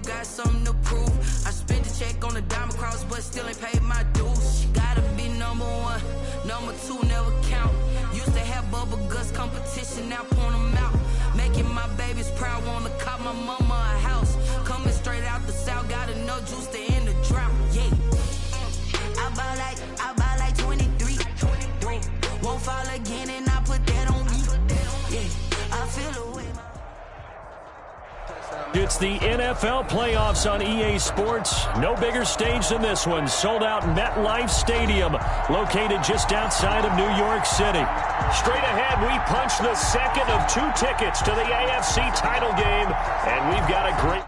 got something to prove. I spent the check on the diamond cross, but still ain't paid my dues. She gotta be number one, number two never count. Used to have bubble guts competition, now point them out. Making my babies proud, wanna cop my mama a house. Coming straight out the south, got enough juice to end the drought. Yeah, I buy like 23. Won't fall again, and I put that on me. Yeah, I feel away. It's the NFL playoffs on EA Sports. No bigger stage than this one. Sold out MetLife Stadium, located just outside of New York City. Straight ahead, we punch the second of 2 tickets to the AFC title game, and we've got a great...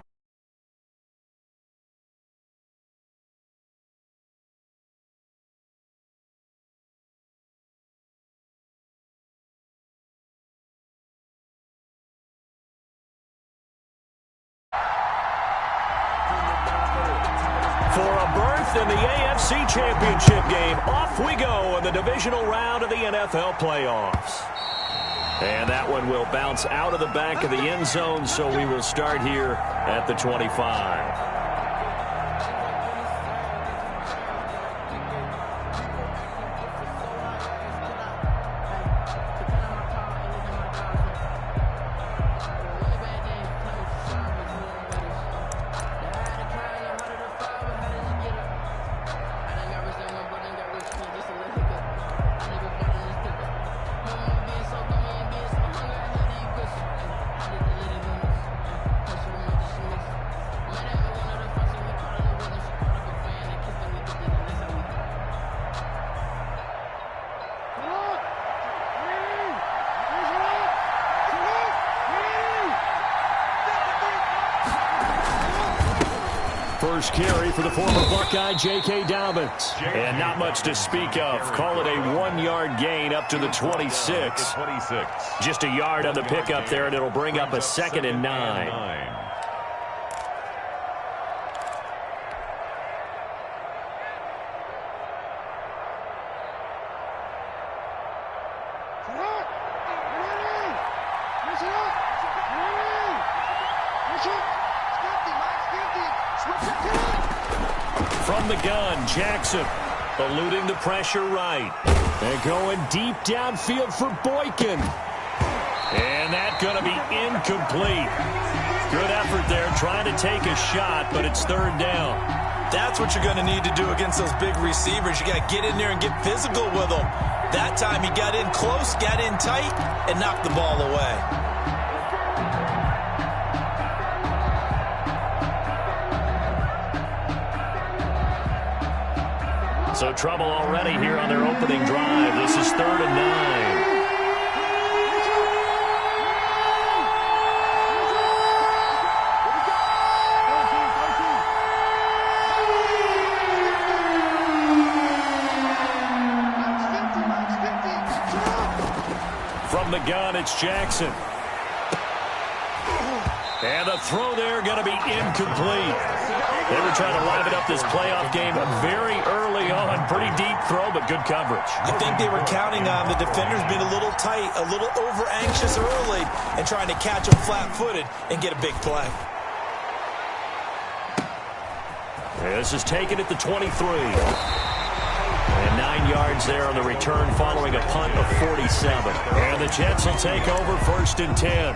For a berth in the AFC Championship game, off we go in the divisional round of the NFL playoffs. And that one will bounce out of the back of the end zone, so we will start here at the 25. First carry for the former Buckeye, J.K. Dobbins. And not much to speak of. Call it a 1-yard gain up to the 26. Just a yard on the pickup there, and it'll bring up a 2nd and 9. From the gun, Jackson eluding the pressure right. And going deep downfield for Boykin. And that's going to be incomplete. Good effort there trying to take a shot, but it's 3rd down. That's what you're going to need to do against those big receivers. You got to get in there and get physical with them. That time he got in close, got in tight, and knocked the ball away. So trouble already here on their opening drive. This is 3rd and 9. From the gun, it's Jackson. And the throw there going to be incomplete. They were trying to liven up this playoff game very early on. Pretty deep throw, but good coverage. I think they were counting on the defenders being a little tight, a little over-anxious early, and trying to catch them flat-footed and get a big play. This is taken at the 23. And 9 yards there on the return following a punt of 47. And the Jets will take over 1st and 10.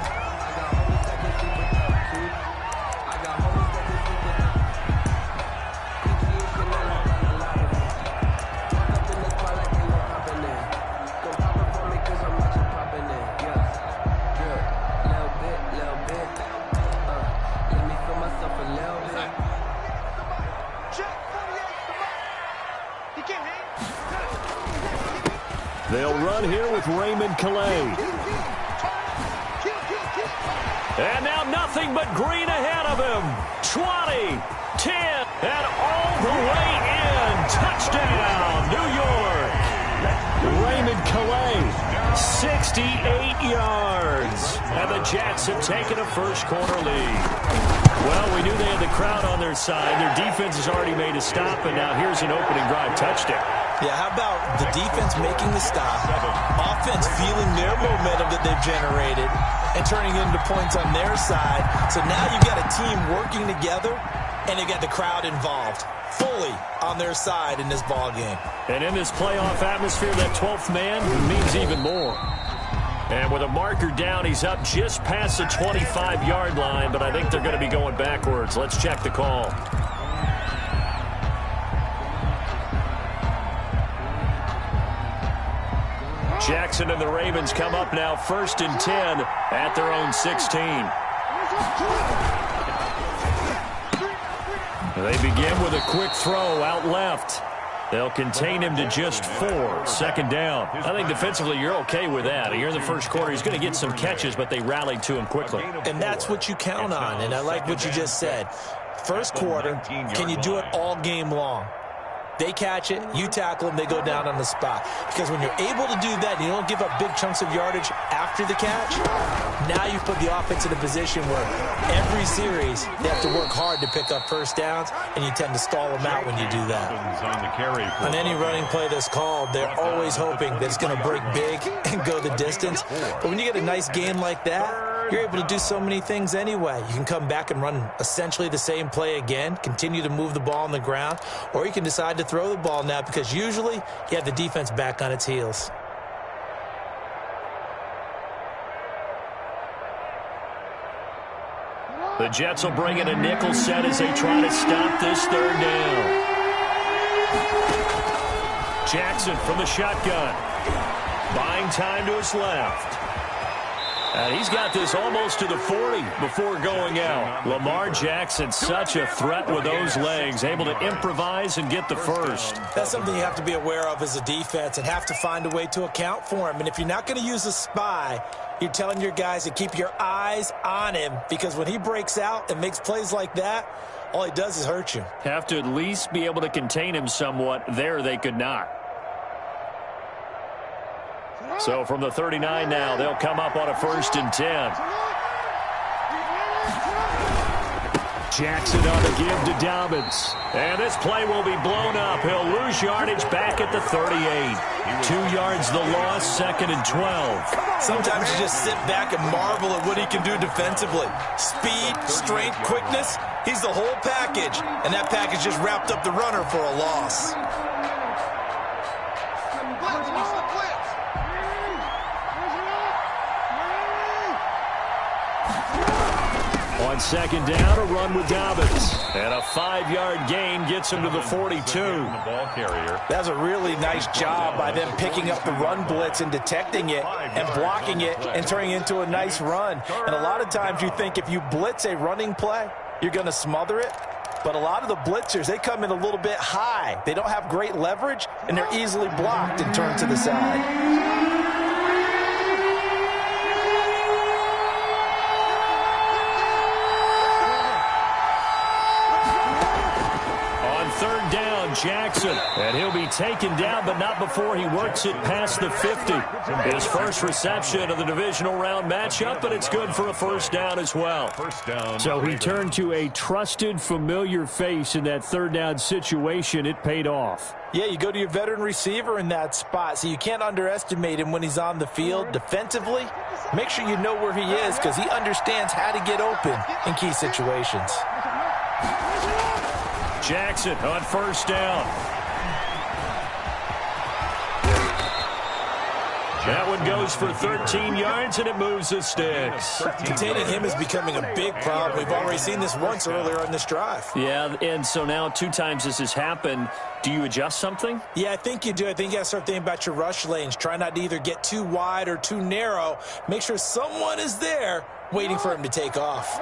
They'll run here with Raymond Calais. And now nothing but green ahead of him. 20, 10, and all the way in. Touchdown, New York. Raymond Calais, 68 yards. And the Jets have taken a first-quarter lead. Well, we knew they had the crowd on their side. Their defense has already made a stop, and now here's an opening drive touchdown. Yeah, how about the defense making the stop, offense feeling their momentum that they've generated, and turning it into points on their side. So now you've got a team working together, and they've got the crowd involved fully on their side in this ball game. And in this playoff atmosphere, that 12th man means even more. And with a marker down, he's up just past the 25-yard line, but I think they're going to be going backwards. Let's check the call. Jackson and the Ravens come up now 1st and 10 at their own 16. They begin with a quick throw out left. They'll contain him to just 4. 2nd down. I think defensively you're okay with that. Here in the first quarter, he's going to get some catches, but they rallied to him quickly. And that's what you count on, and I like what you just said. First quarter, can you do it all game long? They catch it, you tackle them, they go down on the spot. Because when you're able to do that, and you don't give up big chunks of yardage after the catch, now you put the offense in a position where every series they have to work hard to pick up first downs, and you tend to stall them out when you do that. On any running play that's called, they're always hoping that it's going to break big and go the distance. But when you get a nice game like that, you're able to do so many things anyway. You can come back and run essentially the same play again, continue to move the ball on the ground, or you can decide to throw the ball now because usually you have the defense back on its heels. The Jets will bring in a nickel set as they try to stop this 3rd down. Jackson from the shotgun. Buying time to his left. And he's got this almost to the 40 before going out. Lamar Jackson, such a threat with those legs, able to improvise and get the first. That's something you have to be aware of as a defense and have to find a way to account for him. And if you're not going to use a spy, you're telling your guys to keep your eyes on him because when he breaks out and makes plays like that, all he does is hurt you. Have to at least be able to contain him somewhat. There they could not. So from the 39 now, they'll come up on a 1st and 10. Jackson on the give to Dobbins. And this play will be blown up. He'll lose yardage back at the 38. 2 yards the loss, 2nd and 12. Sometimes you just sit back and marvel at what he can do defensively. Speed, strength, quickness, he's the whole package. And that package just wrapped up the runner for a loss. On 2nd down, a run with Dobbins. And a 5-yard gain gets him to the 42. That's a really nice job by them picking up the run blitz and detecting it and blocking it and turning it into a nice run. And a lot of times you think if you blitz a running play, you're going to smother it. But a lot of the blitzers, they come in a little bit high. They don't have great leverage, and they're easily blocked and turned to the side. Jackson, and he'll be taken down, but not before he works it past the 50. His first reception of the divisional round matchup, but it's good for a 1st down as well. So he turned to a trusted, familiar face in that 3rd down situation. It paid off. Yeah, you go to your veteran receiver in that spot, so you can't underestimate him when he's on the field. Defensively, make sure you know where he is because he understands how to get open in key situations. Jackson on 1st down. That one goes for 13 yards, and it moves the sticks. Containing him is becoming a big problem. We've already seen this once earlier on this drive. Yeah, and so now 2 times this has happened. Do you adjust something? Yeah, I think you do. I think you got to start thinking about your rush lanes. Try not to either get too wide or too narrow. Make sure someone is there waiting for him to take off.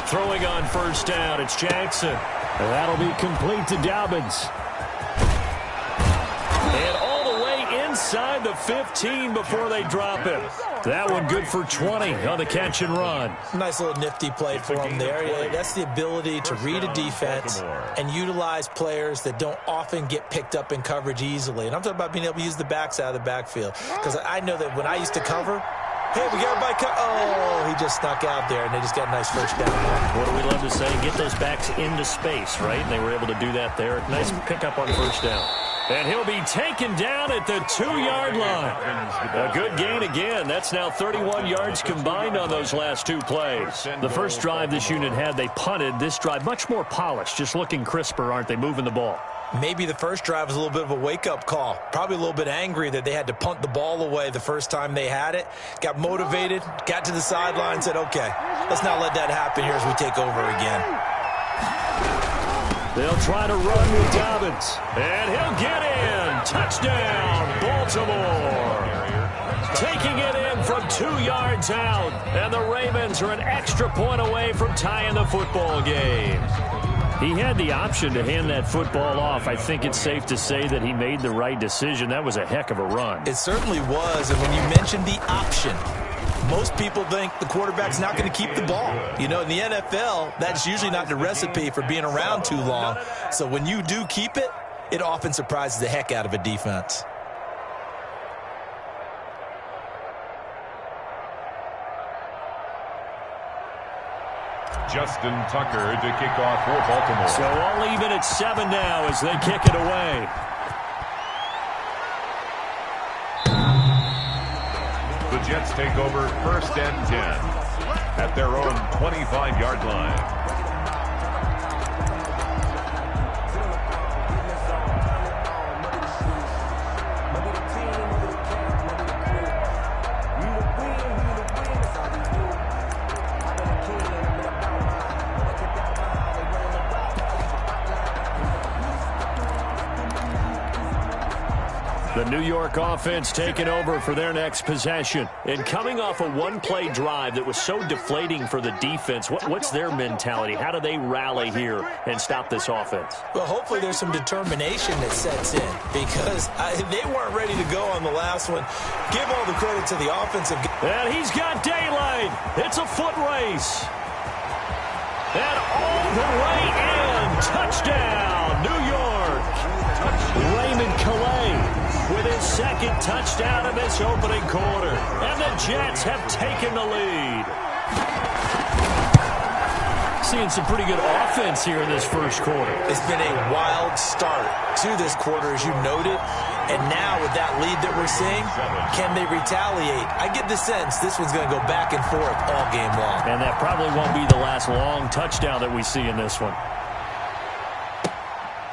Throwing on 1st down, it's Jackson. And that'll be complete to Dobbins. And all the way inside the 15 before they drop him. That one good for 20 on the catch and run. Nice little nifty play for him there. Yeah, that's the ability to read a defense and utilize players that don't often get picked up in coverage easily. And I'm talking about being able to use the backs out of the backfield. Because I know that when I used to cover, Hey, we got everybody cut. Oh, he just snuck out there, and they just got a nice first down. What do we love to say? Get those backs into space, right? And they were able to do that there. Nice pickup on first down. And he'll be taken down at the 2-yard line. A good gain again. That's now 31 yards combined on those last 2 plays. The first drive this unit had, they punted. This drive, much more polished, just looking crisper, aren't they, moving the ball? Maybe the first drive was a little bit of a wake-up call. Probably a little bit angry that they had to punt the ball away the first time they had it. Got motivated, got to the sideline, said, okay, let's not let that happen here as we take over again. They'll try to run with Dobbins. And he'll get in. Touchdown, Baltimore. Taking it in from 2 yards out. And the Ravens are an extra point away from tying the football game. He had the option to hand that football off. I think it's safe to say that he made the right decision. That was a heck of a run. It certainly was. And when you mentioned the option, most people think the quarterback's not going to keep the ball. You know, in the NFL, that's usually not the recipe for being around too long. So when you do keep it, it often surprises the heck out of a defense. Justin Tucker to kick off for Baltimore. So all even at 7 now as they kick it away. The Jets take over 1st and 10 at their own 25-yard line. The New York offense taking over for their next possession. And coming off a 1-play drive that was so deflating for the defense, what's their mentality? How do they rally here and stop this offense? Well, hopefully there's some determination that sets in because they weren't ready to go on the last one. Give all the credit to the offensive. And he's got daylight. It's a foot race. And all the way in. Touchdown, New York. Raymond Calais with his 2nd touchdown of this opening quarter. And the Jets have taken the lead. Seeing some pretty good offense here in this first quarter. It's been a wild start to this quarter, as you noted. And now with that lead that we're seeing, can they retaliate? I get the sense this one's going to go back and forth all game long. And that probably won't be the last long touchdown that we see in this one.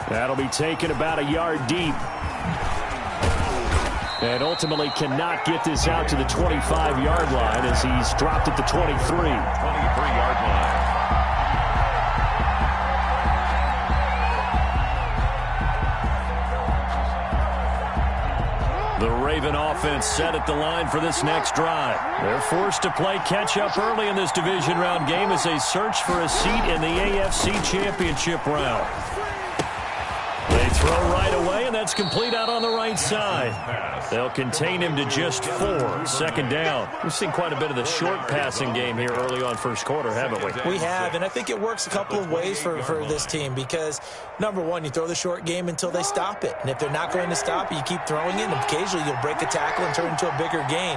That'll be taken about a yard deep. And ultimately cannot get this out to the 25-yard line as he's dropped at the 23. 23-yard line. The Raven offense set at the line for this next drive. They're forced to play catch-up early in this division round game as they search for a seat in the AFC Championship round. They throw right away, and that's complete out on the right side. They'll contain him to just 4. 2nd down. We've seen quite a bit of the short passing game here early on first quarter, haven't we? We have, and I think it works a couple of ways for this team because, number one, you throw the short game until they stop it. And if they're not going to stop it, you keep throwing it, and occasionally you'll break a tackle and turn into a bigger gain.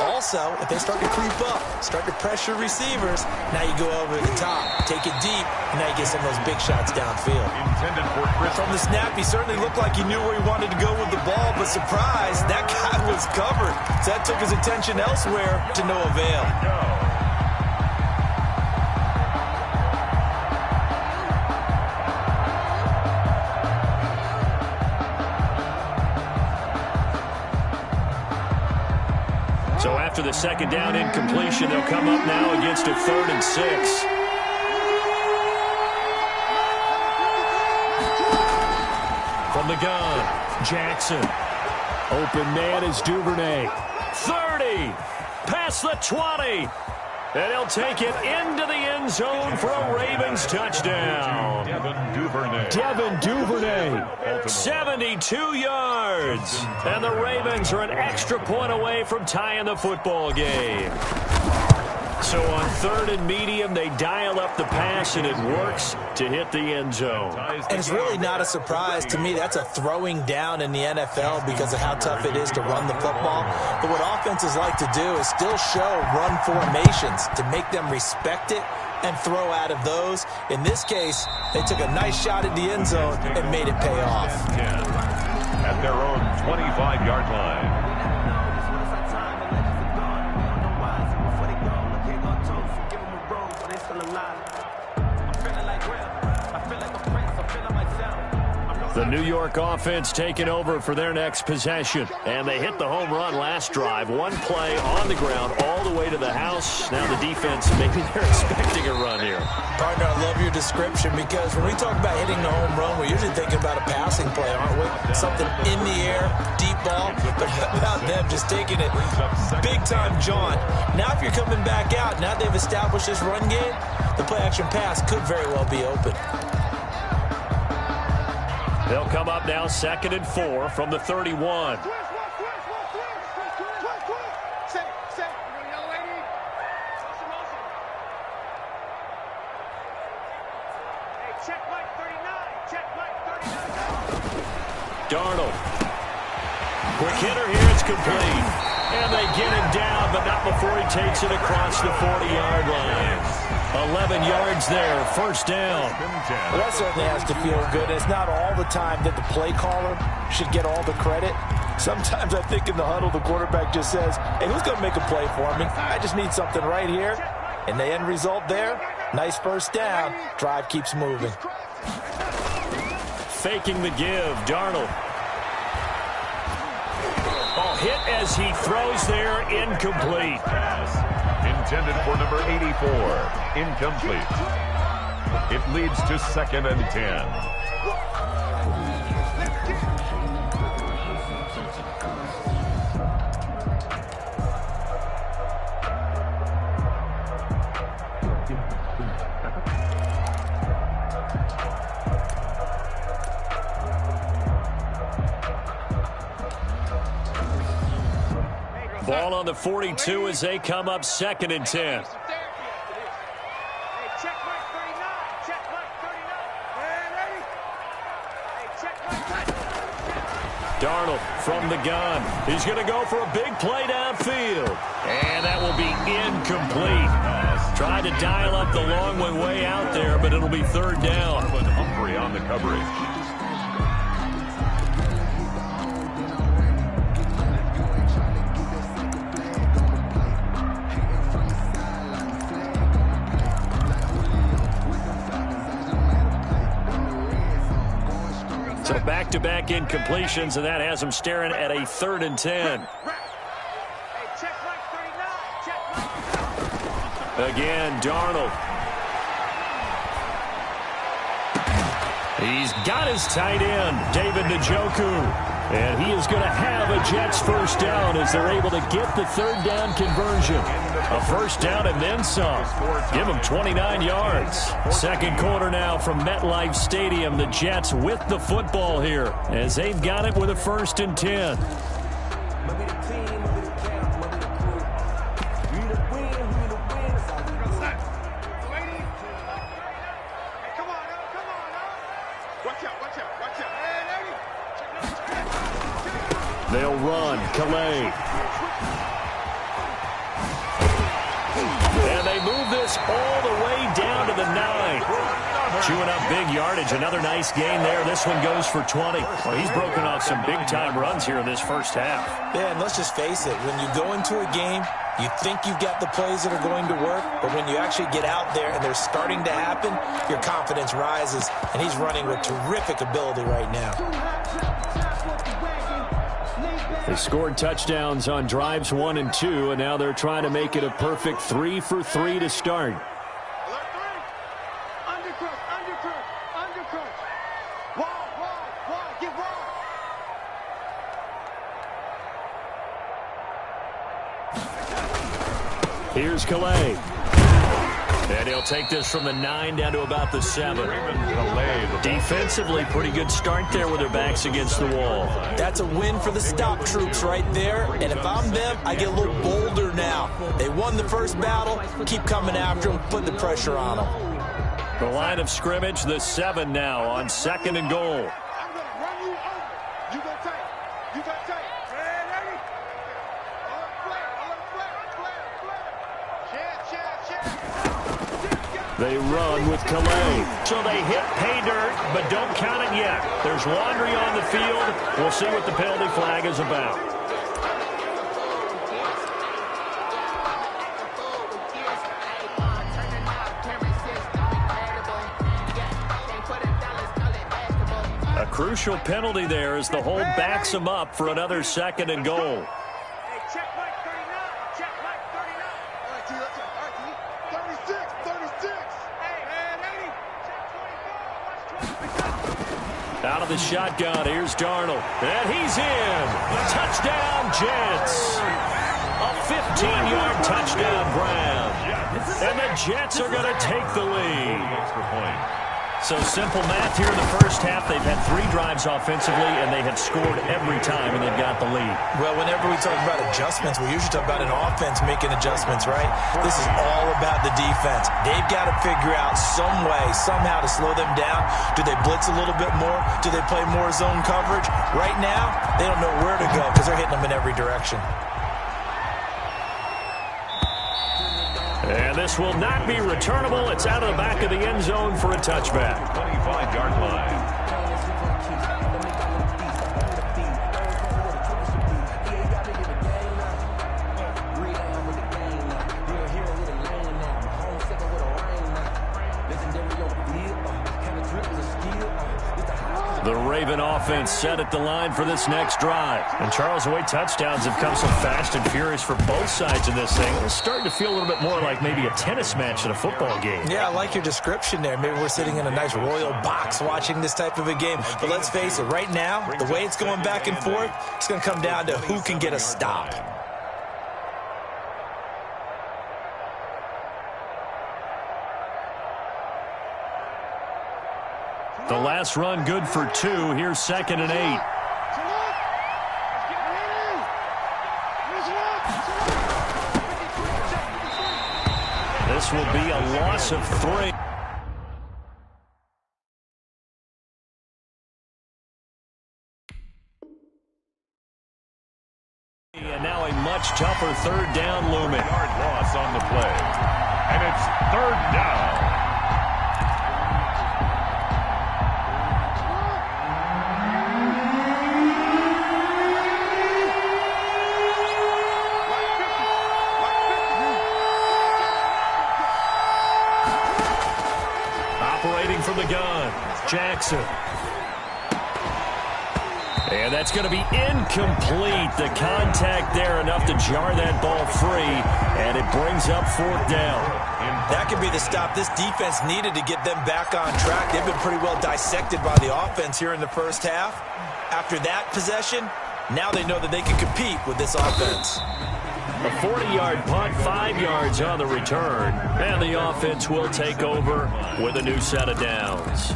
Also, if they start to creep up, start to pressure receivers, now you go over the top, take it deep, and now you get some of those big shots downfield. Intended for Chris. From the snap, he certainly looked like he knew where he wanted to go with the ball, but surprise, that guy was covered. So that took his attention elsewhere to no avail. So after the 2nd down incompletion, they'll come up now against a 3rd and 6. From the gun, Jackson. Open man is Duvernay. 30. Past the 20. And he'll take it into the end zone for a Ravens touchdown. Devin Duvernay. 72 yards. And the Ravens are an extra point away from tying the football game. So on 3rd and medium, they dial up the pass, and it works to hit the end zone. And it's really not a surprise to me. That's a throwing down in the NFL because of how tough it is to run the football. But what offenses like to do is still show run formations to make them respect it and throw out of those. In this case, they took a nice shot at the end zone and made it pay off. At their own 25-yard line. The New York offense taking over for their next possession. And they hit the home run last drive. One play on the ground all the way to the house. Now the defense, maybe they're expecting a run here. Partner, I love your description because when we talk about hitting the home run, we're usually thinking about a passing play, aren't we? Something in the air, deep ball. But how about them just taking it big-time jaunt? Now if you're coming back out, now they've established this run game, the play-action pass could very well be open. They'll come up now 2nd and 4 from the 31. Darnold. Quick hitter here. It's complete. And they get him down, but not before he takes it across the 40-yard line. 11 yards there, first down. Well, that certainly has to feel good. It's not all the time that the play caller should get all the credit. Sometimes I think in the huddle, the quarterback just says, hey, who's going to make a play for me? I just need something right here. And the end result there, nice first down. Drive keeps moving. Faking the give, Darnold. Oh, hit as he throws there, incomplete. Intended for number 84, incomplete. It leads to 2nd and 10. Ball on the 42 as they come up 2nd and 10. Darnold from the gun. He's going to go for a big play downfield. And that will be incomplete. Tried to dial up the long way out there, but it'll be 3rd down. Humphrey on the coverage. So back-to-back incompletions, and that has them staring at a 3rd and 10. Again, Darnold. He's got his tight end, David Njoku. And he is going to have a Jets first down as they're able to get the 3rd down conversion. A first down and then some. Give them 29 yards. Second quarter now from MetLife Stadium. The Jets with the football here as they've got it with a 1st and 10. They'll run. Calais. And they move this all the way down to the 9. Chewing up big yardage. Another nice gain there. This one goes for 20. Well, he's broken off some big-time runs here in this first half. Yeah, and let's just face it. When you go into a game, you think you've got the plays that are going to work, but when you actually get out there and they're starting to happen, your confidence rises, and he's running with terrific ability right now. They scored touchdowns on drives 1 and 2, and now they're trying to make it a perfect 3 for 3 to start. Here's Calais. And he'll take this from the 9 down to about the 7. Defensively, pretty good start there with their backs against the wall. That's a win for the stop troops right there. And if I'm them, I get a little bolder now. They won the first battle. Keep coming after them. Put the pressure on them. The line of scrimmage, the 7 now on 2nd and goal. They run with Calais. So they hit pay dirt, but don't count it yet. There's laundry on the field. We'll see what the penalty flag is about. A crucial penalty there as the hold backs him up for another 2nd and goal. Out of the shotgun, here's Darnold. And he's in. Touchdown, Jets. A 15-yard touchdown, Brown. And the Jets are going to take the lead. So simple math here in the first half. They've had 3 drives offensively, and they have scored every time, and they've got the lead. Well, whenever we talk about adjustments, we usually talk about an offense making adjustments, right? This is all about the defense. They've got to figure out some way, somehow to slow them down. Do they blitz a little bit more? Do they play more zone coverage? Right now, they don't know where to go because they're hitting them in every direction. And this will not be returnable. It's out of the back of the end zone for a touchback. 25-yard line. The Raven offense set at the line for this next drive. And Charles, the way touchdowns have come so fast and furious for both sides of this thing, it's starting to feel a little bit more like maybe a tennis match at a football game. Yeah, I like your description there. Maybe we're sitting in a nice royal box watching this type of a game. But let's face it, right now, the way it's going back and forth, it's going to come down to who can get a stop. The last run good for 2. Here's 2nd and 8. This will be a loss of 3. And now a much tougher 3rd down looming. Yard loss on the play. And it's 3rd down. Operating from the gun, Jackson. And that's going to be incomplete. The contact there enough to jar that ball free, and it brings up 4th down. That could be the stop this defense needed to get them back on track. They've been pretty well dissected by the offense here in the first half. After that possession, now they know that they can compete with this offense. A 40-yard punt, 5 yards on the return, and the offense will take over with a new set of downs.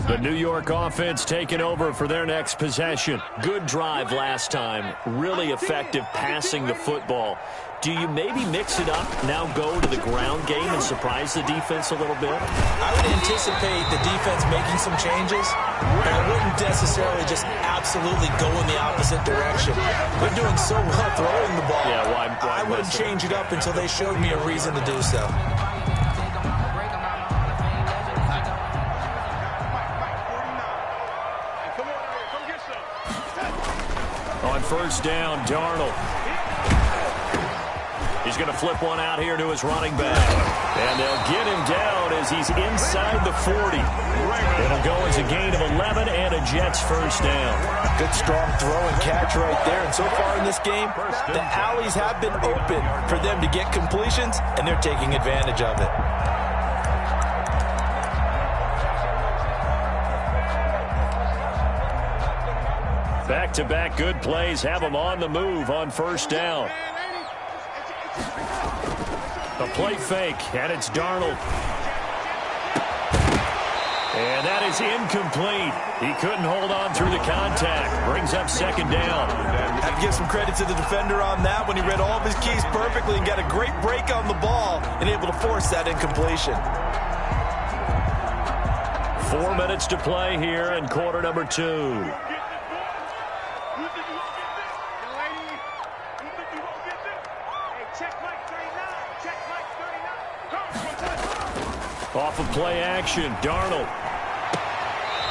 The New York offense taking over for their next possession. Good drive last time. Really effective passing the football. Do you maybe mix it up, now go to the ground game and surprise the defense a little bit? I would anticipate the defense making some changes, but I wouldn't necessarily just absolutely go in the opposite direction. They're doing so well throwing the ball. Yeah, why I wouldn't change it up until they showed me a reason to do so. On 1st down, Darnold. He's going to flip one out here to his running back. And they'll get him down as he's inside the 40. It'll go as a gain of 11 and a Jets 1st down. Good strong throw and catch right there. And so far in this game, the alleys have been open for them to get completions, and they're taking advantage of it. Back-to-back good plays have them on the move on first down. A play fake, and it's Darnold. And that is incomplete. He couldn't hold on through the contact. Brings up second down. I have to give some credit to the defender on that when he read all of his keys perfectly and got a great break on the ball and able to force that incompletion. 4 minutes to play here in quarter number 2. Off of play action, Darnold.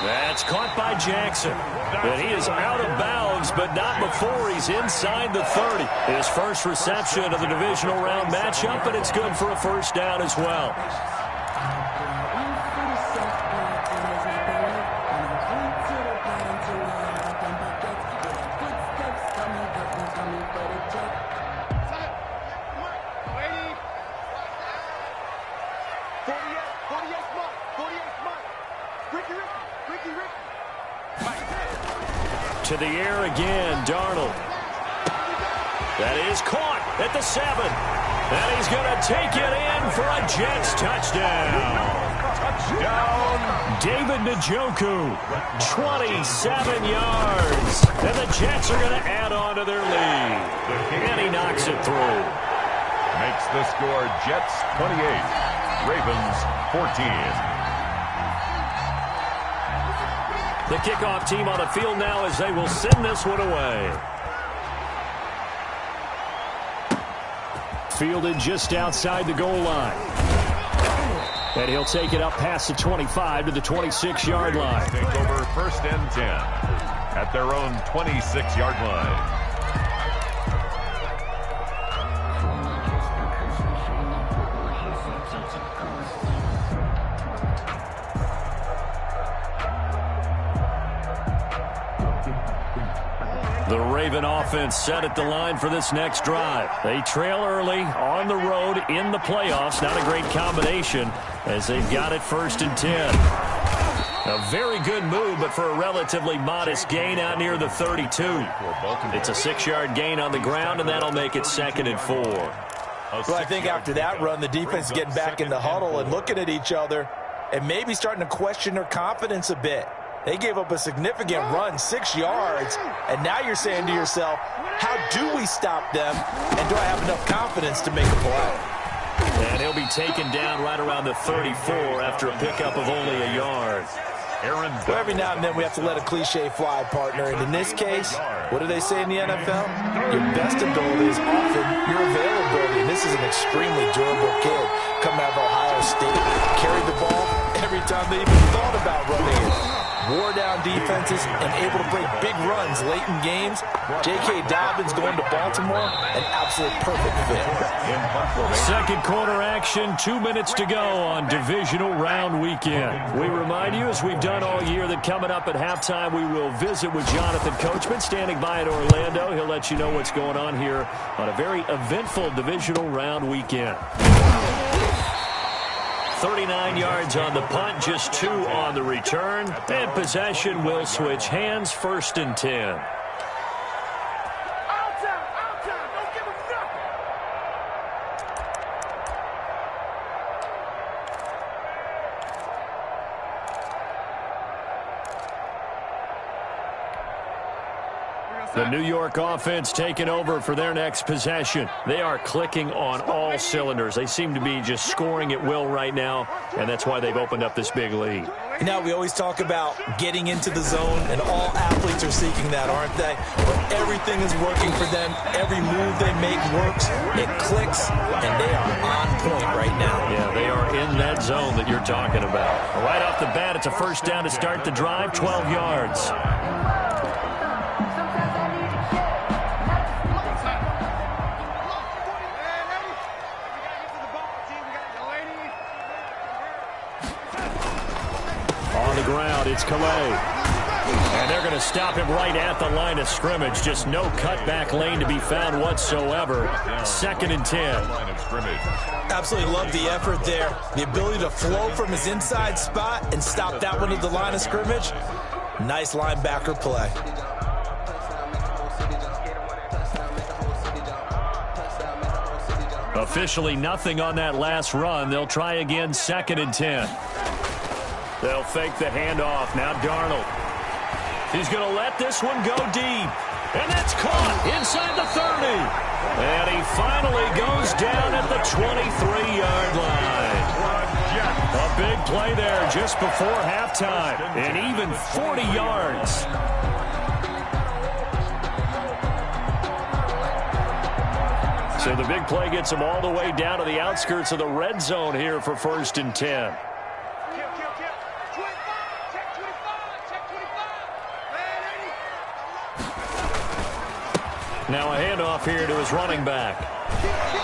That's caught by Jackson. And he is out of bounds, but not before he's inside the 30. His first reception of the divisional round matchup, and it's good for a first down as well. To the air again, Darnold. That is caught at the 7. And he's going to take it in for a Jets touchdown. Touchdown. David Njoku, 27 yards. And the Jets are going to add on to their lead. And he knocks it through. Makes the score Jets 28, Ravens 14. The kickoff team on the field now as they will send this one away. Fielded just outside the goal line. And he'll take it up past the 25 to the 26-yard line. Take over first and 10 at their own 26-yard line. The Raven offense set at the line for this next drive. They trail early on the road in the playoffs. Not a great combination as they've got it first and 10. A very good move, but for a relatively modest gain out near the 32. It's a 6-yard gain on the ground, and that'll make it second and 4. Well, I think after that run, the defense is getting back in the huddle and looking at each other and maybe starting to question their confidence a bit. They gave up a significant run, 6 yards, and now you're saying to yourself, how do we stop them, and do I have enough confidence to make a play? And he'll be taken down right around the 34 after a pickup of only a yard. Well, every now and then we have to let a cliche fly, partner, and in this case, what do they say in the NFL? Your best ability is often your availability, and this is an extremely durable kid coming out of Ohio State. Carried the ball every time they even thought about running it. Wore down defenses and able to break big runs late in games. J.K. Dobbins going to Baltimore, an absolute perfect fit. Second quarter action, 2 minutes to go on divisional round weekend. We remind you, as we've done all year, that coming up at halftime, we will visit with Jonathan Coachman, standing by in Orlando. He'll let you know what's going on here on a very eventful divisional round weekend. 39 yards on the punt, just 2 on the return. And possession will switch hands, first and 10. The New York offense taking over for their next possession. They are clicking on all cylinders. They seem to be just scoring at will right now, and that's why they've opened up this big lead. Now, we always talk about getting into the zone, and all athletes are seeking that, aren't they? But everything is working for them. Every move they make works. It clicks, and they are on point right now. Yeah, they are in that zone that you're talking about. Right off the bat, it's a first down to start the drive, 12 yards. Ground, it's Calais. And they're going to stop him right at the line of scrimmage. Just no cutback lane to be found whatsoever. Second and 10. Absolutely love the effort there. The ability to flow from his inside spot and stop that one at the line of scrimmage. Nice linebacker play. Officially nothing on that last run. They'll try again, 2nd and 10. They'll fake the handoff. Now Darnold. He's going to let this one go deep. And that's caught inside the 30. And he finally goes down at the 23-yard line. A big play there just before halftime. And even 40 yards. So the big play gets him all the way down to the outskirts of the red zone here for 1st and 10. Now a handoff here to his running back.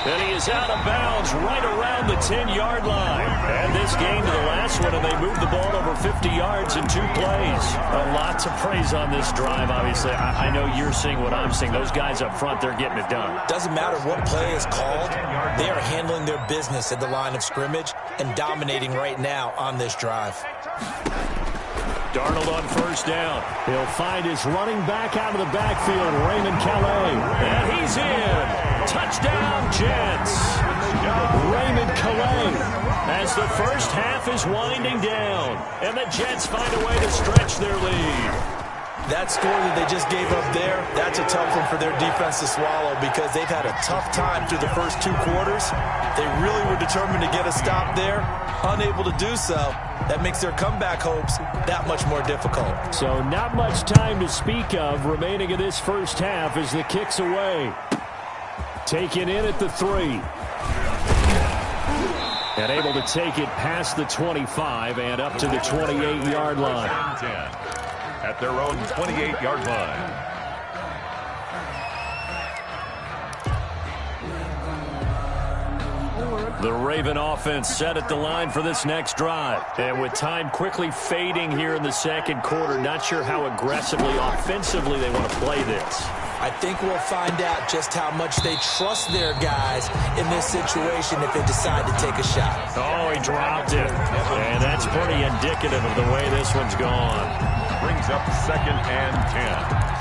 And he is out of bounds right around the 10-yard line. And this game to the last one, and they moved the ball over 50 yards in 2 plays. A lot to praise on this drive, obviously. I know you're seeing what I'm seeing. Those guys up front, they're getting it done. Doesn't matter what play is called. They are handling their business at the line of scrimmage and dominating right now on this drive. Darnold on 1st down. He'll find his running back out of the backfield, Raymond Calais. And he's in. Touchdown, Jets. Raymond Calais as the first half is winding down. And the Jets find a way to stretch their lead. That score that they just gave up there, that's a tough one for their defense to swallow because they've had a tough time through the first 2 quarters. They really were determined to get a stop there, unable to do so. That makes their comeback hopes that much more difficult. So not much time to speak of remaining in this first half as the kick's away. Taken in at the 3. And able to take it past the 25 and up to the 28-yard line. At their own 28-yard line. The Raven offense set at the line for this next drive. And with time quickly fading here in the 2nd quarter, not sure how aggressively, offensively they want to play this. I think we'll find out just how much they trust their guys in this situation if they decide to take a shot. Oh, he dropped it. And that's pretty indicative of the way this one's gone. Brings up 2nd and 10.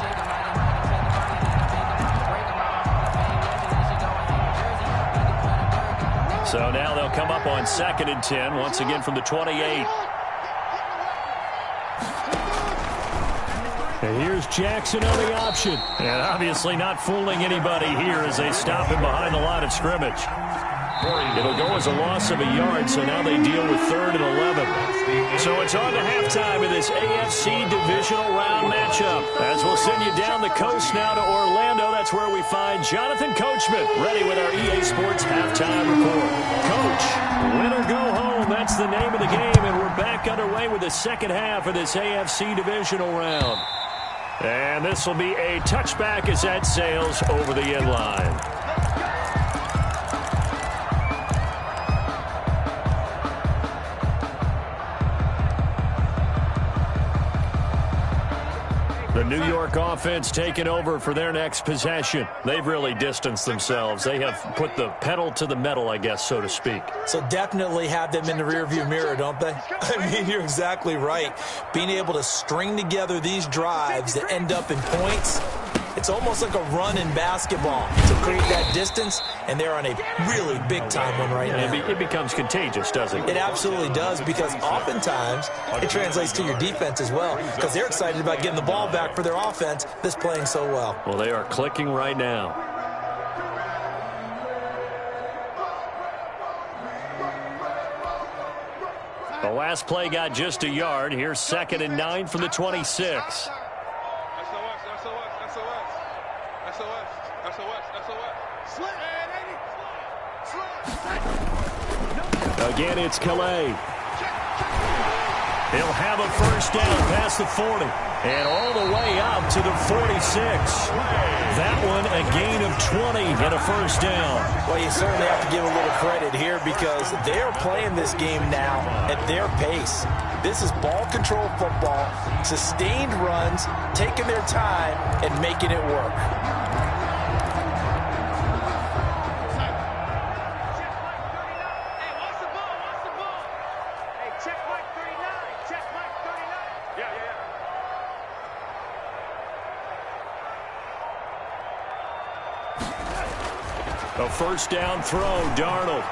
So now they'll come up on 2nd and 10, once again from the 28. And here's Jackson on the option. And obviously not fooling anybody here as they stop him behind the line of scrimmage. It'll go as a loss of a yard, so now they deal with 3rd and 11. So it's on to halftime in this AFC divisional round matchup. As we'll send you down the coast now to Orlando, that's where we find Jonathan Coachman, ready with our EA Sports halftime report. Coach, win or go home, that's the name of the game, and we're back underway with the 2nd half of this AFC divisional round. And this will be a touchback as that sails over the end line. The New York offense taking over for their next possession. They've really distanced themselves. They have put the pedal to the metal, I guess, so to speak. So definitely have them in the rearview mirror, don't they? I mean, you're exactly right. Being able to string together these drives that end up in points, it's almost like a run in basketball to create that distance, and they're on a really big-time one right now. It becomes contagious, doesn't it? It absolutely does, because oftentimes it translates to your defense as well, because they're excited about getting the ball back for their offense that's playing so well. Well, they are clicking right now. The last play got just a yard. Here's 2nd and 9 from the 26. Again, it's Calais. He'll have a first down past the 40 and all the way out to the 46. That one a gain of 20 and a first down. Well, you certainly have to give a little credit here because they're playing this game now at their pace. This is ball control football, sustained runs, taking their time and making it work. A first down throw, Darnold.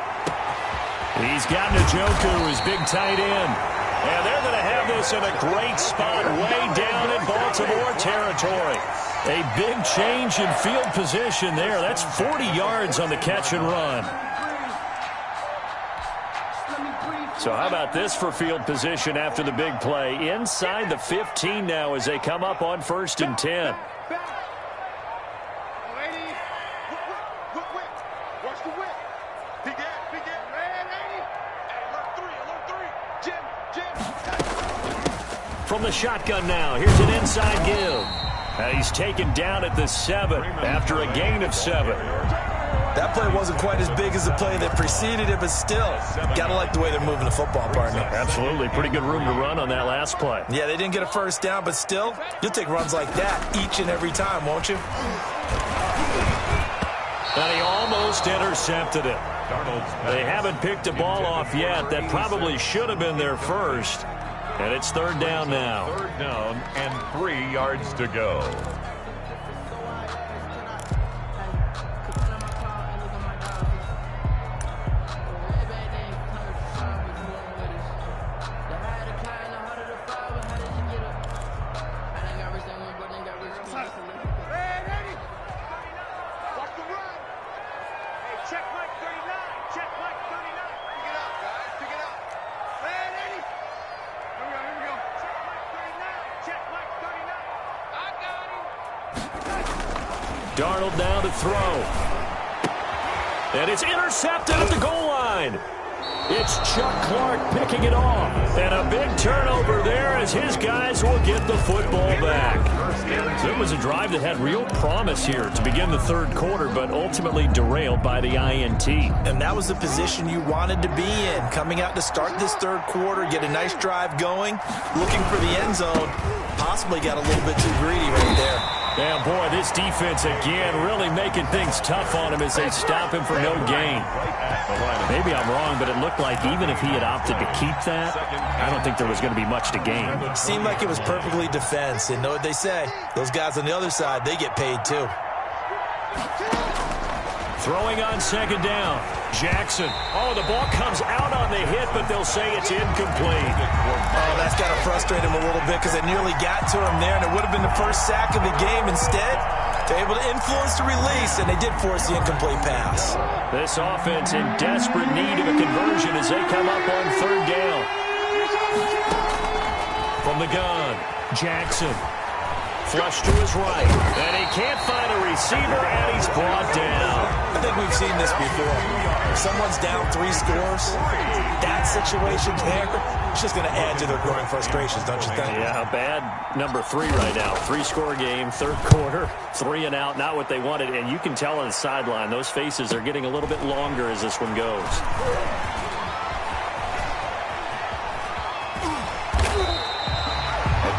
He's got Njoku, his big tight end. And they're going to have this in a great spot way down in Baltimore territory. A big change in field position there. That's 40 yards on the catch and run. So how about this for field position after the big play? Inside the 15 now as they come up on 1st and 10. From the shotgun now, here's an inside give. He's taken down at the 7 after a gain of 7. That play wasn't quite as big as the play that preceded it, but still, got to like the way they're moving the football, partner. Absolutely. Pretty good room to run on that last play. Yeah, they didn't get a first down, but still, you'll take runs like that each and every time, won't you? And he almost intercepted it. They haven't picked a ball off yet. That probably should have been their first. And it's 3rd down now. 3rd down and 3 yards to go. Darnold now to throw. And it's intercepted at the goal line. It's Chuck Clark picking it off. And a big turnover there as his guys will get the football back. So it was a drive that had real promise here to begin the 3rd quarter, but ultimately derailed by the INT. And that was the position you wanted to be in. Coming out to start this 3rd quarter, get a nice drive going, looking for the end zone. Possibly got a little bit too greedy right there. Yeah, boy, this defense again really making things tough on him as they stop him for no gain. Maybe I'm wrong, but it looked like even if he had opted to keep that, I don't think there was going to be much to gain. Seemed like it was perfectly defense. And know what they say? Those guys on the other side, they get paid too. Throwing on 2nd down. Jackson. Oh, the ball comes out on the hit, but they'll say it's incomplete. Oh, that's got to frustrate him a little bit because it nearly got to him there, and it would have been the first sack of the game. Instead, they're able to influence the release, and they did force the incomplete pass. This offense in desperate need of a conversion as they come up on 3rd down. From the gun, Jackson. Flush to his right, and he can't find a receiver, and he's brought down. I think we've seen this before. If someone's down 3 scores, that situation there, it's just going to add to their growing frustrations, don't you think? Yeah, bad number 3 right now. 3-score game, 3rd quarter, 3 and out, not what they wanted. And you can tell on the sideline, those faces are getting a little bit longer as this one goes.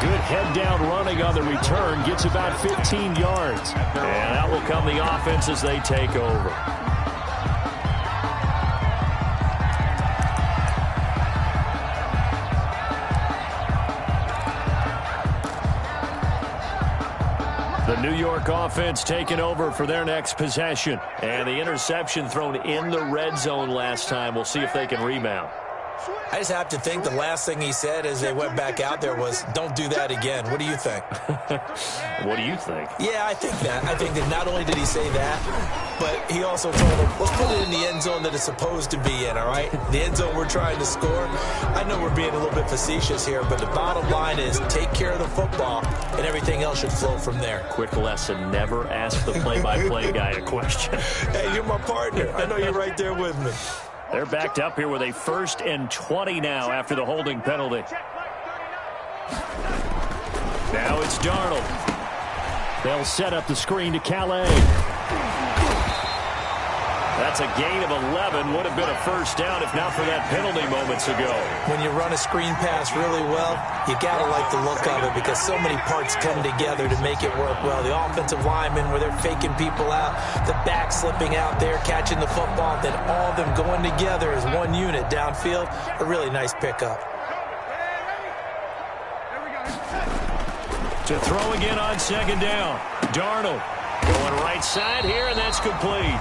Good head-down running on the return. Gets about 15 yards. And out will come the offense as they take over. The New York offense taking over for their next possession. And the interception thrown in the red zone last time. We'll see if they can rebound. I just have to think the last thing he said as they went back out there was, don't do that again. What do you think? What do you think? Yeah, I think that. I think that not only did he say that, but he also told them, let's put it in the end zone that it's supposed to be in, all right? The end zone we're trying to score. I know we're being a little bit facetious here, but the bottom line is take care of the football, and everything else should flow from there. Quick lesson, never ask the play-by-play guy a question. Hey, you're my partner. I know you're right there with me. They're backed up here with a 1st and 20 now after the holding penalty. Now it's Darnold. They'll set up the screen to Calais. That's a gain of 11. Would have been a first down if not for that penalty moments ago. When you run a screen pass really well, you got to like the look of it because so many parts come together to make it work well. The offensive linemen where they're faking people out, the back slipping out there, catching the football, then all of them going together as one unit downfield. A really nice pickup. To throw again on 2nd down. Darnold Going right side here, and that's complete.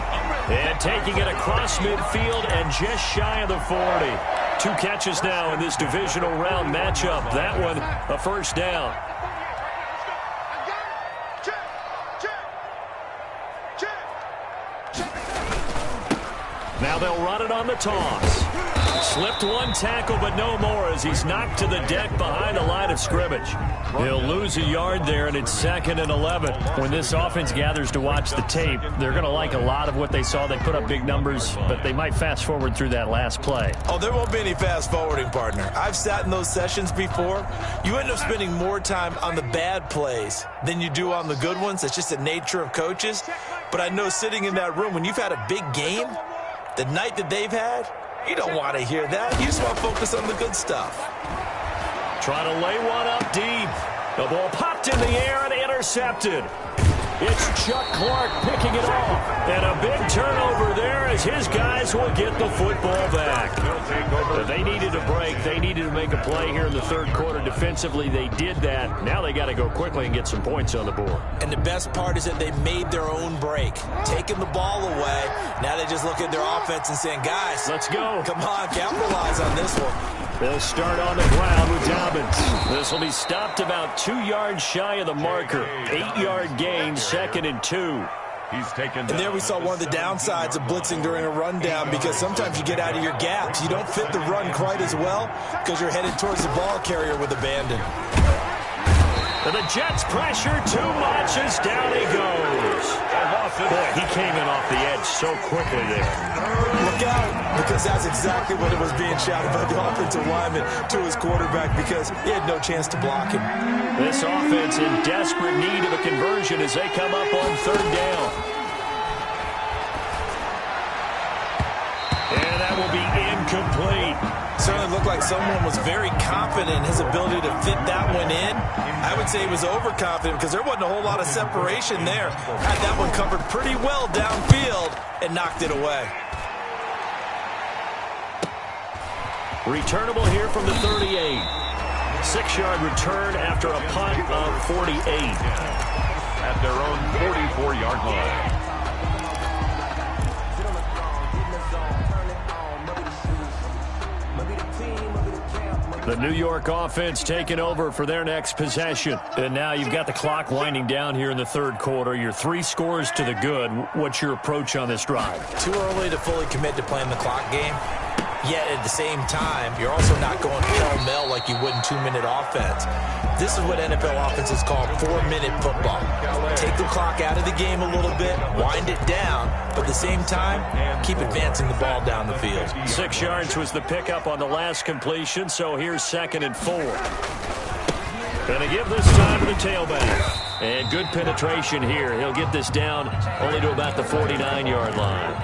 And taking it across midfield and just shy of the 40. 2 catches now in this divisional round matchup. That one, a first down. Now they'll run it on the toss. Slipped one tackle, but no more as he's knocked to the deck behind the line of scrimmage. He'll lose a yard there, and it's 2nd and 11. When this offense gathers to watch the tape, they're going to like a lot of what they saw. They put up big numbers, but they might fast forward through that last play. Oh, there won't be any fast forwarding, partner. I've sat in those sessions before. You end up spending more time on the bad plays than you do on the good ones. It's just the nature of coaches. But I know sitting in that room, when you've had a big game, the night that they've had, you don't want to hear that. You just want to focus on the good stuff. Trying to lay one up deep. The ball popped in the air and intercepted. It's Chuck Clark picking it off. And a big turnover there as his guys will get the football back. They needed a break. They needed to make a play here in the third quarter. Defensively, they did that. Now they got to go quickly and get some points on the board. And the best part is that they made their own break. Taking the ball away. Now they just look at their offense and saying, guys, let's go. Come on, capitalize on this one. They'll start on the ground with Dobbins. This will be stopped about 2 yards shy of the marker. 8-yard gain, 2nd and 2. He's taken. And there we saw one of the downsides of blitzing during a rundown, because sometimes you get out of your gaps. You don't fit the run quite as well because you're headed towards the ball carrier with abandon. And the Jets pressure too much as down he goes. Boy, he came in off the edge so quickly there. Look out, because that's exactly what it was being shouted by the offensive lineman to his quarterback, because he had no chance to block him. This offense in desperate need of a conversion as they come up on 3rd down. And that will be incomplete. Certainly looked like someone was very confident in his ability to fit that one in. I would say he was overconfident because there wasn't a whole lot of separation there. Had that one covered pretty well downfield and knocked it away. Returnable here from the 38. 6-yard return after a punt of 48. At their own 44-yard line. The New York offense taking over for their next possession. And now you've got the clock winding down here in the third quarter. You're 3 scores to the good. What's your approach on this drive? Too early to fully commit to playing the clock game. Yet at the same time, you're also not going pell-mell like you would in 2-minute offense. This is what NFL offenses call 4-minute football. Take the clock out of the game a little bit, wind it down, but at the same time, keep advancing the ball down the field. 6 yards was the pickup on the last completion, so here's 2nd and 4. Going to give this time to the tailback. And good penetration here. He'll get this down only to about the 49-yard line.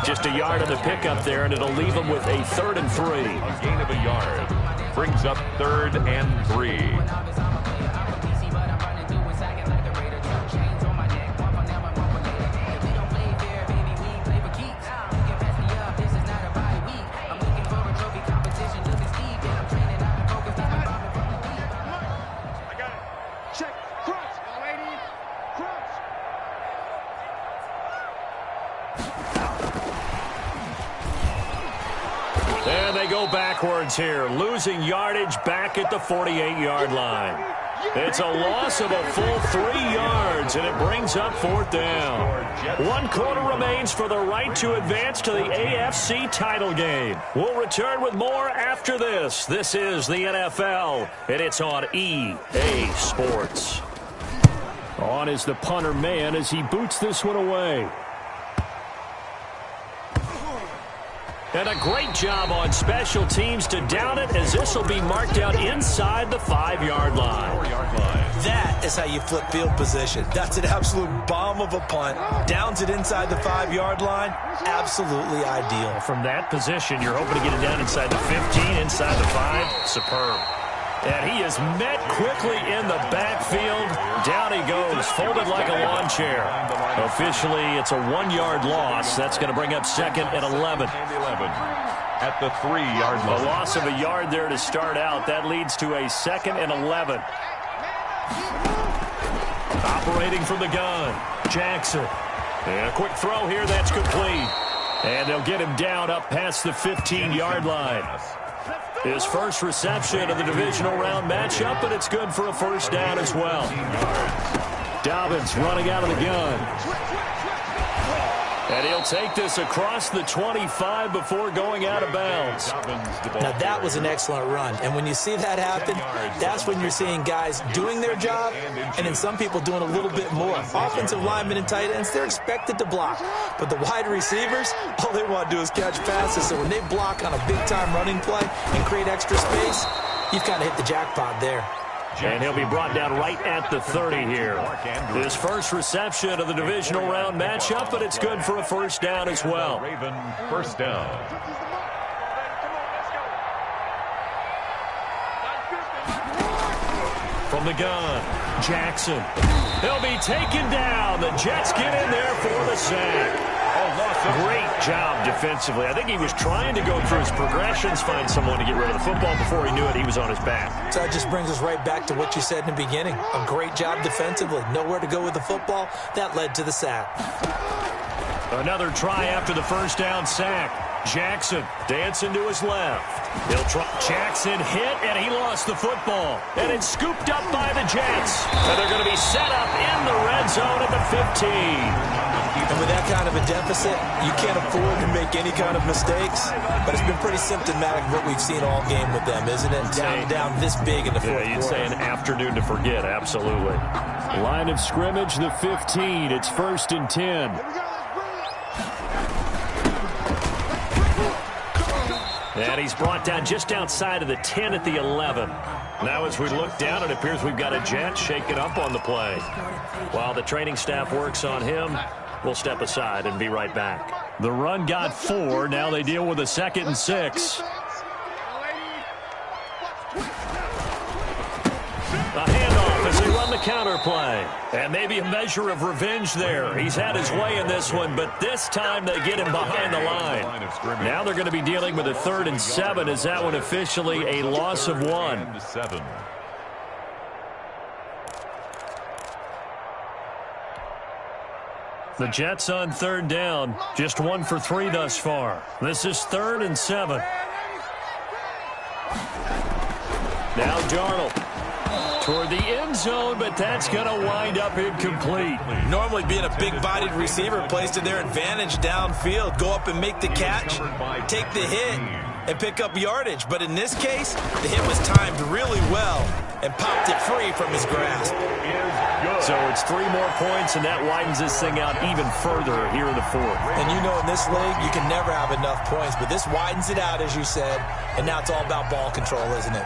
Just a yard on the pickup there, and it'll leave him with a 3rd and 3. A gain of a yard brings up 3rd and 3. And they go backwards here, losing yardage back at the 48-yard line. It's a loss of a full 3 yards, and it brings up 4th down. 1 quarter remains for the right to advance to the AFC title game. We'll return with more after this. This is the NFL, and it's on EA Sports. On is the punter man as he boots this one away. And a great job on special teams to down it, as this will be marked out inside the 5-yard line. That is how you flip field position. That's an absolute bomb of a punt. Downs it inside the 5-yard line. Absolutely ideal. From that position, you're hoping to get it down inside the 15, inside the 5. Superb. And he is met quickly in the backfield. Down he goes, folded like a lawn chair. Officially, it's a 1-yard loss. That's going to bring up 2nd and 11. At the 3-yard line. A loss of a yard there to start out. That leads to a 2nd and 11. Operating from the gun, Jackson. And a quick throw here, that's complete. And they'll get him down up past the 15-yard line. His first reception of the divisional round matchup, and it's good for a first down as well. Dobbins running out of the gun. And he'll take this across the 25 before going out of bounds. Now, that was an excellent run. And when you see that happen, that's when you're seeing guys doing their job and then some people doing a little bit more. Offensive linemen and tight ends, they're expected to block. But the wide receivers, all they want to do is catch passes. So when they block on a big-time running play and create extra space, you've kind of hit the jackpot there. And he'll be brought down right at the 30 here. His first reception of the divisional round matchup, but it's good for a first down as well. Raven, first down. From the gun, Jackson. He'll be taken down. The Jets get in there for the sack. Great job defensively. I think he was trying to go through his progressions, find someone to get rid of the football. Before he knew it, he was on his back. So that just brings us right back to what you said in the beginning. A great job defensively. Nowhere to go with the football. That led to the sack. Another try after the first down sack. Jackson dancing to his left. He'll try. Jackson hit, and he lost the football. And it's scooped up by the Jets. And they're going to be set up in the red zone at the 15. And with that kind of a deficit, you can't afford to make any kind of mistakes. But it's been pretty symptomatic of what we've seen all game with them, isn't it? Down this big in the fourth quarter. You'd say an afternoon to forget, absolutely. Line of scrimmage, the 15. It's 1st and 10. And he's brought down just outside of the 10 at the 11. Now as we look down, it appears we've got a Jet shaking up on the play. While the training staff works on him, we'll step aside and be right back. The run got 4. Now they deal with a 2nd and 6. A handoff as they run the counter play. And maybe a measure of revenge there. He's had his way in this one, but this time they get him behind the line. Now they're going to be dealing with a 3rd and 7. Is that one officially a loss of 1? The Jets on 3rd down. Just 1 for 3 thus far. This is 3rd and 7. Now Darnold toward the end zone, but that's going to wind up incomplete. Normally being a big-bodied receiver plays to their advantage downfield. Go up and make the catch, take the hit, and pick up yardage. But in this case, the hit was timed really well and popped it free from his grasp. So it's 3 more points, and that widens this thing out even further here in the 4th. And you know in this league, you can never have enough points, but this widens it out, as you said, and now it's all about ball control, isn't it?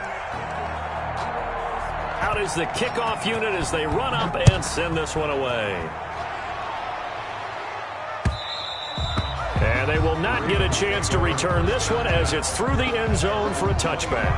Out is the kickoff unit as they run up and send this one away. And they will not get a chance to return this one as it's through the end zone for a touchback.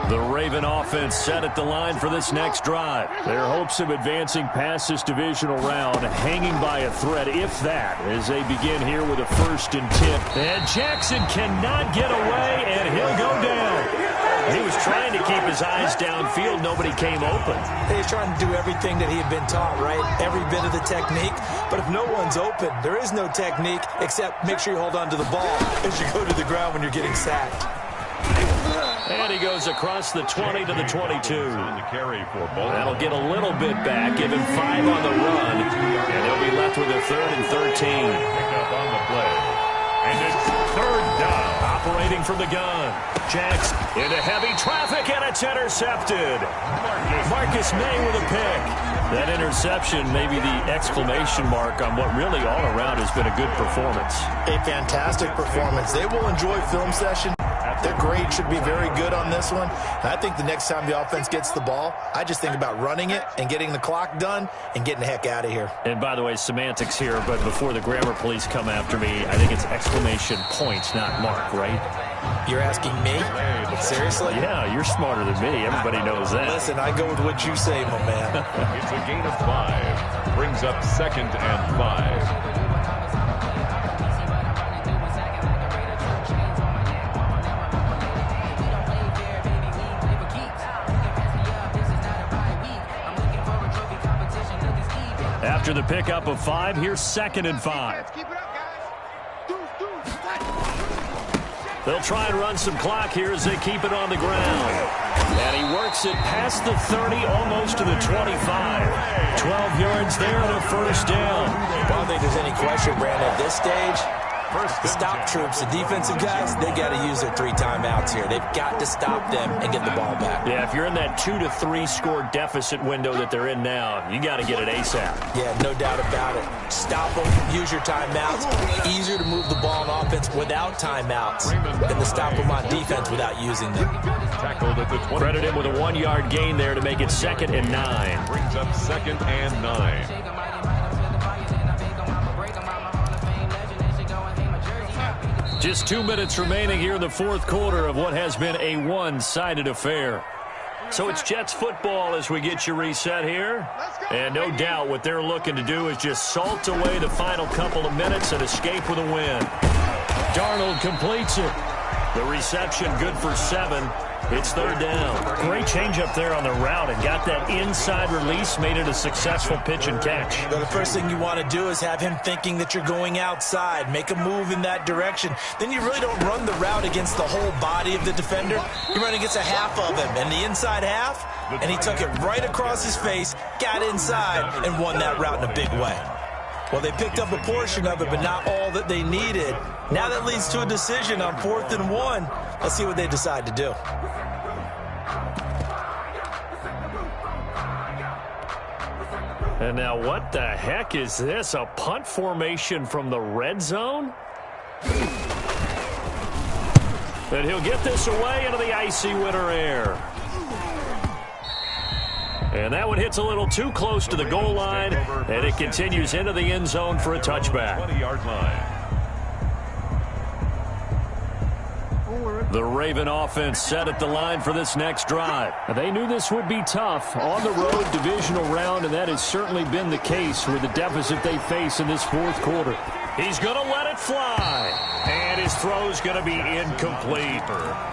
The Raven offense set at the line for this next drive. Their hopes of advancing past this divisional round hanging by a thread, if that, as they begin here with a 1st and 10. And Jackson cannot get away, and he'll go down. He was trying to keep his eyes downfield. Nobody came open. He's trying to do everything that he had been taught, right? Every bit of the technique. But if no one's open, there is no technique except make sure you hold on to the ball as you go to the ground when you're getting sacked. And he goes across the 20 to the 22. That'll get a little bit back, give him 5 on the run, and he'll be left with a 3rd and 13. Pick up on the play. And it's 3rd down. Operating from the gun. Jackson into heavy traffic, and it's intercepted. Marcus May with a pick. That interception may be the exclamation mark on what really all around has been a good performance. A fantastic performance. They will enjoy film session. Their grade should be very good on this one. And I think the next time the offense gets the ball, I just think about running it and getting the clock done and getting the heck out of here. And by the way, semantics here, but before the grammar police come after me, I think it's exclamation point, not mark, right? You're asking me? Seriously? Yeah, you're smarter than me. Everybody knows that. Listen, I go with what you say, my man. It's a gain of 5. Brings up 2nd and 5. After the pickup of 5, here's 2nd and 5. They'll try and run some clock here as they keep it on the ground. And he works it past the 30, almost to the 25. 12 yards there and a first down. I don't think there's any question, Brandon, at this stage. The stop troops, the defensive guys, they got to use their 3 timeouts here. They've got to stop them and get the ball back. Yeah, if you're in that 2 to 3 score deficit window that they're in now, you got to get it ASAP. Yeah, no doubt about it. Stop them, use your timeouts. Easier to move the ball on offense without timeouts than to stop them on defense without using them. Tackled at the 20. Credit him with a 1-yard gain there to make it 2nd and 9. Brings up 2nd and 9. Just 2 minutes remaining here in the 4th quarter of what has been a one-sided affair. So it's Jets football as we get you reset here. And no doubt what they're looking to do is just salt away the final couple of minutes and escape with a win. Darnold completes it. The reception good for 7. It's 3rd down. Great change up there on the route and got that inside release, made it a successful pitch and catch. Well, the first thing you want to do is have him thinking that you're going outside, make a move in that direction. Then you really don't run the route against the whole body of the defender. You run against a half of him, and the inside half, and he took it right across his face, got inside, and won that route in a big way. Well, they picked up a portion of it, but not all that they needed. Now that leads to a decision on 4th and 1. Let's see what they decide to do. And now what the heck is this? A punt formation from the red zone? And he'll get this away into the icy winter air. And that one hits a little too close to the goal line, and it continues into the end zone for a touchback. 20-yard line. The Raven offense set at the line for this next drive. They knew this would be tough on the road divisional round, and that has certainly been the case with the deficit they face in this 4th quarter. He's going to let it fly, and his throw's going to be incomplete.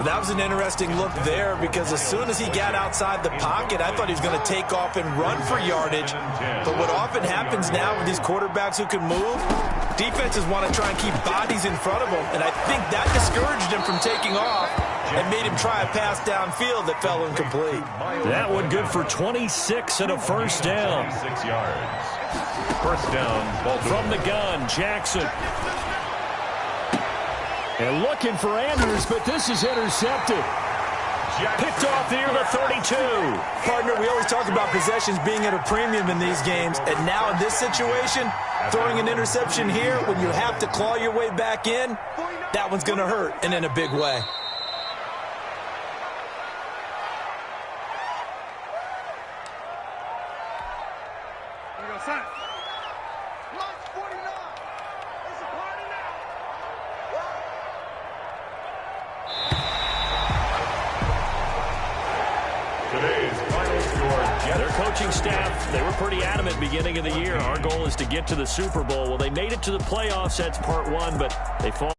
That was an interesting look there because as soon as he got outside the pocket, I thought he was going to take off and run for yardage. But what often happens now with these quarterbacks who can move, defenses want to try and keep bodies in front of them, and I think that discouraged him from taking off and made him try a pass downfield that fell incomplete. That one good for 26 and a first down. 6 yards. First down, ball from the gun, Jackson. And looking for Andrews, but this is intercepted. Picked off near the 32. Partner, we always talk about possessions being at a premium in these games, and now in this situation, throwing an interception here when you have to claw your way back in, that one's going to hurt, and in a big way. Their coaching staff, they were pretty adamant beginning of the year. Our goal is to get to the Super Bowl. Well, they made it to the playoffs. That's part 1, but they fall.